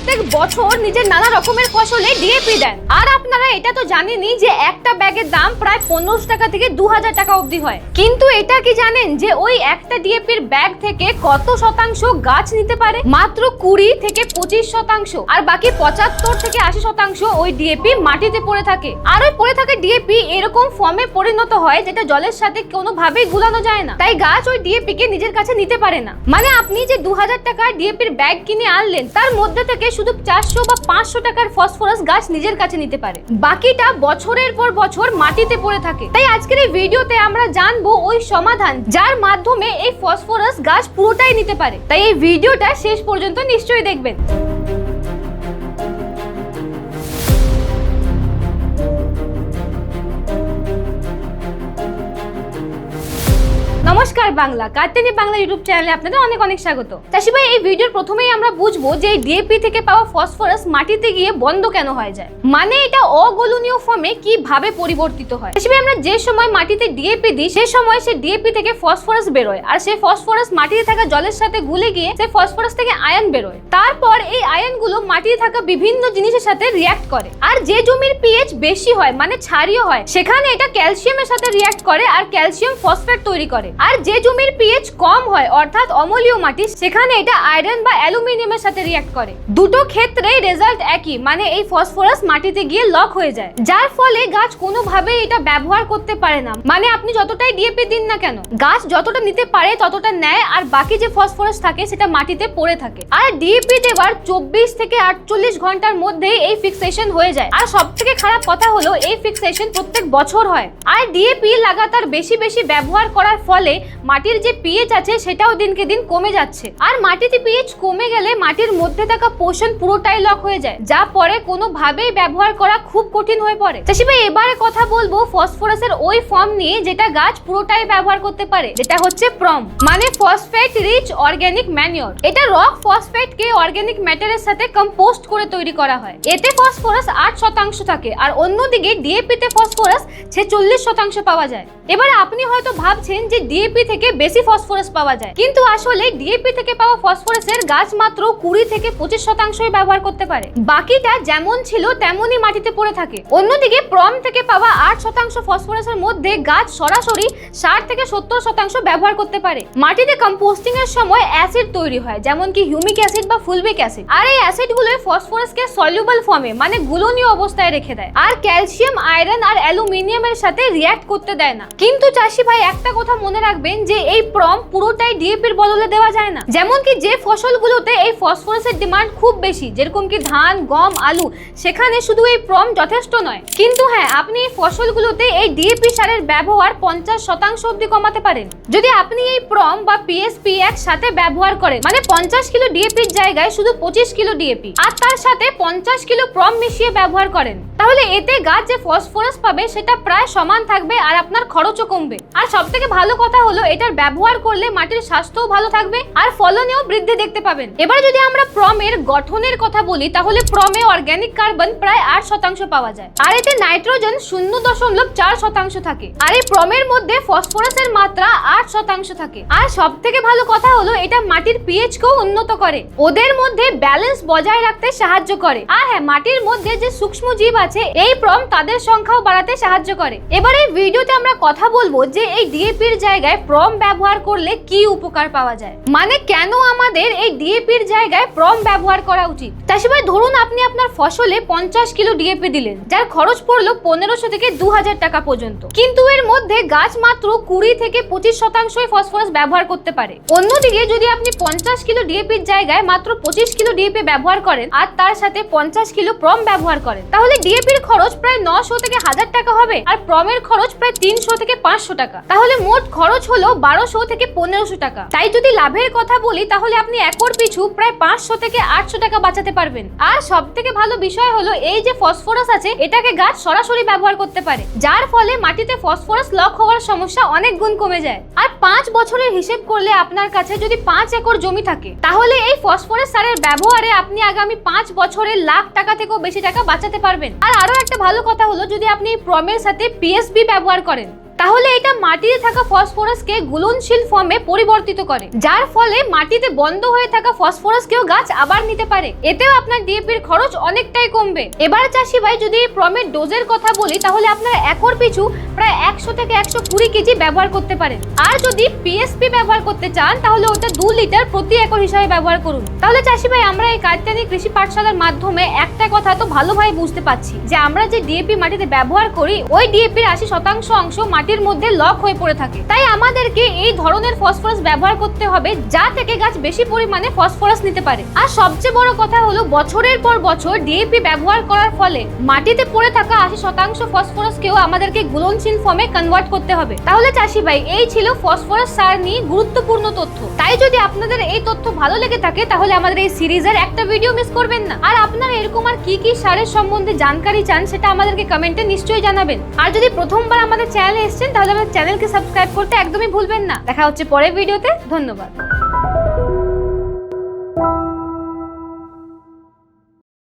প্রত্যেক বছর নিজের নানা রকমের ফসলে ডিএপি দেন। আর আপনারা এটা তো জানেনই যে একটা ব্যাগের দাম প্রায় 1500 টাকা থেকে 2000 টাকা অবধি হয়। কিন্তু এটা কি জানেন যে ওই একটা ডিএপির ব্যাগ থেকে কত শতাংশ গাছ নিতে পারে? মাত্র 20 থেকে 25%। আর বাকি 75 থেকে 80% ওই ডিএপি মাটিতে পড়ে থাকে। আর ওই পড়ে থাকা ডিএপি এরকম ফর্মে পরিণত হয় যেটা জলের সাথে কোনোভাবেই গুলানো যায় না। তাই গাছ ওই ডিএপি কে নিজের কাছে নিতে পারে না। মানে আপনি যে 2000 টাকার ডিএপির ব্যাগ কিনে আনলেন তার মধ্যে থেকে শুধু 400 বা 500 টাকার ফসফরাস গাছ নিজের কাছে নিতে পারে, বাকিটা বছরের পর বছর মাটিতে পড়ে থাকে। তাই আজকের এই ভিডিওতে আমরা জানবো ওই সমাধান যার মাধ্যমে এই ফসফরাস গাছ পুরোটাই নিতে পারে। তাই এই ভিডিওটা শেষ পর্যন্ত নিশ্চয়ই দেখবেন। নমস্কার বাংলা, কার্তিনী বাংলা ইউটিউব চ্যানেলে আপনাদের অনেক অনেক স্বাগত। চাষি ভাই, এই ভিডিওর প্রথমেই আমরা বুঝবো যে এই ডিএপি থেকে পাওয়া ফসফরাস মাটিতে গিয়ে বন্ধ কেন হয়ে যায়, মানে এটা অগলনীয় ফর্মে কিভাবে পরিবর্তিত হয়। চাষি ভাই, আমরা যে সময় মাটিতে ডিএপি দিই সে সময় সে ডিএপি থেকে ফসফরাস বেরোয়, আর সেই ফসফরাস মাটিতে থাকা জলের সাথে গুলে গিয়ে সেই ফসফরাস থেকে আয়ন বেরোয়। তারপর এই আয়নগুলো মাটিতে থাকা বিভিন্ন জিনিসের সাথে রিঅ্যাক্ট করে। আর যে জমির পিএইচ বেশি হয় মানে ক্ষারীয় হয় সেখানে এটা ক্যালসিয়ামের সাথে রিঅ্যাক্ট করে আর ক্যালসিয়াম ফসফেট তৈরি করে। আর যে জমির পিএইচ কম হয় অর্থাৎ অম্লীয় মাটি সেখানে এটা আয়রন বা অ্যালুমিনিয়ামের সাথে রিঅ্যাক্ট করে। দুটো ক্ষেত্রেই রেজাল্ট একই, মানে এই ফসফরাস মাটিতে গিয়ে লক হয়ে যায়, যার ফলে গাছ কোনোভাবে এটা ব্যবহার করতে পারে না। মানে আপনি যতটাই ডিএপি দিন না কেন গাছ যতটা নিতে পারে ততটা নেয়, আর বাকি যে ফসফরাস থাকে সেটা মাটিতে পড়ে থাকে। আর ডিএপি দেওয়ার 24 থেকে 48 ঘন্টার মধ্যেই এই ফিক্সেশন হয়ে যায়। আর সবথেকে খারাপ কথা হলো এই ফিক্সেশন প্রত্যেক বছর হয়। আর ডিএপি লাগাতার বেশি বেশি ব্যবহার করার ফলে মাটির যে পিএইচ আছে সেটাও দিনকে দিন কমে যাচ্ছে। আর মাটিতে পিএইচ কমে গেলে মাটির মধ্যে থাকা পোষণ পুরোটাই লক হয়ে যায়, যা পরে কোনোভাবেই ব্যবহার করা খুব কঠিন হয়ে পড়ে। চাষি ভাই, এবারে কথা বলবো ফসফরাসের ওই ফর্ম নিয়ে যেটা গাছ পুরোটাই ব্যবহার করতে পারে, যেটা হচ্ছে প্রম, মানে ফসফেট রিচ অর্গানিক ম্যানিওর। এটা রক ফসফেট কে অর্গানিক ম্যাটারের সাথে কম্পোস্ট করে তৈরি করা হয়। এতে ফসফরাস 8% থাকে, আর অন্যদিকে ডিএপি তে ফসফরাস 46% পাওয়া যায়। এবার আপনি হয়তো ভাবছেন যে ডিএপি থেকে বেশি ফসফরাস পাওয়া যায়, কিন্তু আসলে ডিএপি থেকে পাওয়া ফসফরাসের গাছ মাত্র 20 থেকে 25%ই ব্যবহার করতে পারে, বাকিটা যেমন ছিল তেমনই মাটিতে পড়ে থাকে। অন্যদিকে প্রম থেকে পাওয়া 8% ফসফরাসের মধ্যে গাছ সরাসরি 60 থেকে 70% ব্যবহার করতে পারে। মাটিতে কম্পোস্টিং এর সময় অ্যাসিড তৈরি হয়, যেমন কি হিউমিক অ্যাসিড বা ফুলবিক অ্যাসিড। আর এই অ্যাসিডগুলো ফসফরাসকে সলিউবল ফর্মে মানে গুলনীয় অবস্থায় রেখে দেয়, আর ক্যালসিয়াম, আয়রন আর অ্যালুমিনিয়ামের সাথে রিঅ্যাক্ট করতে দেয় না। কিন্তু চাষি ভাই, একটা কথা মনে রাখবেন যে এই প্রম পুরোটাই ডিএপির বদলে দেওয়া যায় না। যেমন কি যে ফসলগুলোতে এই ফসফরাসের ডিমান্ড খুব বেশি, যেরকম কি ধান, গম, আলু, সেখানে শুধু এই প্রম যথেষ্ট নয়। কিন্তু হ্যাঁ, আপনি এই ফসলগুলোতে এই ডিএপি সারের ব্যবহার 50% অবধি কমাতে পারেন যদি আপনি এই প্রম বা পিএসপি একসাথে ব্যবহার করেন। মানে 50 কিলো ডিএপির জায়গায় শুধু 25 কিলো ডিএপি আর তার সাথে 50 কিলো প্রম মিশিয়ে ব্যবহার করেন, তাহলে এতে গাছ যে ফসফরাস পাবে সেটা প্রায় সমান থাকবে আর আপনার খরচও কমবে। আর সবথেকে ভালো কথা হলো এটার ব্যবহার করলে মাটির স্বাস্থ্যও ভালো থাকবে আর ফলনেও বৃদ্ধি দেখতে পাবেন। এবার যদি আমরা প্রমের গঠনের কথা বলি তাহলে প্রমে অর্গানিক কার্বন প্রায় 8% পাওয়া যায়, আর এতে নাইট্রোজেন 0.4% থাকে। আর এই প্রমের মধ্যে ফসফরাসের মাত্রা 8% থাকে। আর সবথেকে ভালো কথা হলো এটা মাটির পিএইচ কেও উন্নত করে, ওদের মধ্যে ব্যালেন্স বজায় রাখতে সাহায্য করে। আর হ্যাঁ, মাটির মধ্যে যে সূক্ষ্ম জীব আছে এই প্রম তাদের সংখ্যাও বাড়াতে সাহায্য করে। এবার এই ভিডিওতে আমরা কথা বলবো যে এই ডিএপির জায়গায় প্রম ব্যবহার করলে কি উপকার পাওয়া যায়, মানে কেন আমাদের এই ডিএপির জায়গায় প্রম ব্যবহার করা উচিত। চাষি ভাই, ধরুন আপনি আপনার ফসলে 50 কিলো ডিএপি দিলেন, যার খরচ পড়লো 1500 থেকে 2000 টাকা পর্যন্ত, কিন্তু এর মধ্যে গাছ মাত্র 20 থেকে 25% ফসফরাস ব্যবহার করতে পারে। অন্যদিকে যদি আপনি 50 কিলো ডিএপির জায়গায় মাত্র 25 কিলো ডিএপি ব্যবহার করেন আর তার সাথে 50 কিলো প্রম ব্যবহার করেন, তাহলে ডিএপির খরচ প্রায় 900 থেকে 1000 টাকা হবে, আর প্রমের খরচ প্রায় 300 থেকে 500 টাকা। তাহলে মোট খরচ হলো 1200 থেকে 1500 টাকা। তাই যদি লাভের কথা বলি তাহলে আপনি একর পিছু প্রায় 500 থেকে 800 টাকা বাঁচাতে পারবেন। আর সবথেকে ভালো বিষয় হলো এই যে ফসফরাস আছে এটাকে গাছ সরাসরি ব্যবহার করতে পারে, যার ফলে মাটিতে ফসফরাস লক হওয়ার সমস্যা অনেক গুণ কমে যায়। আর 5 বছরের হিসেব করলে আপনার কাছে যদি 5 একর জমি থাকে তাহলে এই ফসফরাস সারের ব্যবহারে আপনি আগামী 5 বছরে লাখ টাকা থেকেও বেশি টাকা বাঁচাতে পারবেন। আর আরো একটা ভালো কথা হলো যদি আপনি প্রমের সাথে পিএসবি ব্যবহার করেন তাহলে এটা মাটিতে থাকা ফসফরাসকে গুলনশীল ফর্মে পরিবর্তিত করে, যার ফলে মাটিতে বন্ধ হয়ে থাকা ফসফরাসকেও গাছ আবার নিতে পারে। এতেও আপনার ডিএপির খরচ অনেকটাই কমবে। এবার চাষি ভাই যদি এই প্রমের ডোজের কথা বলি, তাহলে আপনারা একর পিছু প্রায় 100 থেকে 120 কেজি ব্যবহার করতে পারেন। আর যদি পিএসপি ব্যবহার করতে চান তাহলে ওটা 2 লিটার প্রতি একর হিসাবে ব্যবহার করুন। তাহলে চাষি ভাই আমরা এই কাত্যায়নী কৃষি পাঠশালার মাধ্যমে একটা কথা তো ভালোভাবে বুঝতে পারছি যে আমরা যে ডিএপি মাটিতে ব্যবহার করি ওই ডিএপির 80% অংশ মাটির মধ্যে লক হয়ে পড়ে থাকে। তাই আমাদেরকে এই ধরনের ফসফরাস ব্যবহার করতে হবে যা থেকে গাছ বেশি পরিমাণে ফসফরাস নিতে পারে। আর সবচেয়ে বড় কথা হলো বছরের পর বছর ডিএপি ব্যবহার করার ফলে মাটিতে পড়ে থাকা 80% ফসফরাসকেও আমাদেরকে গুলনশীল ফর্মে কনভার্ট করতে হবে। তাহলে চাষি ভাই এই ছিল ফসফরাস সার নিয়ে গুরুত্বপূর্ণ তথ্য। তাই যদি আপনাদের এই তথ্য ভালো লেগে থাকে তাহলে আমাদের এই সিরিজের একটা ভিডিও মিস করবেন না। আর আপনারা এরকম আর কি কি সারের সম্বন্ধে জানকারি চান সেটা আমাদেরকে কমেন্টে নিশ্চয়ই জানাবেন। আর যদি প্রথমবার আমাদের চ্যানেলে এসেছেন তাহলে আমাদের চ্যানেলকে সাবস্ক্রাইব করতে একদমই ভুলবেন না। দেখা হচ্ছে পরের ভিডিওতে। ধন্যবাদ।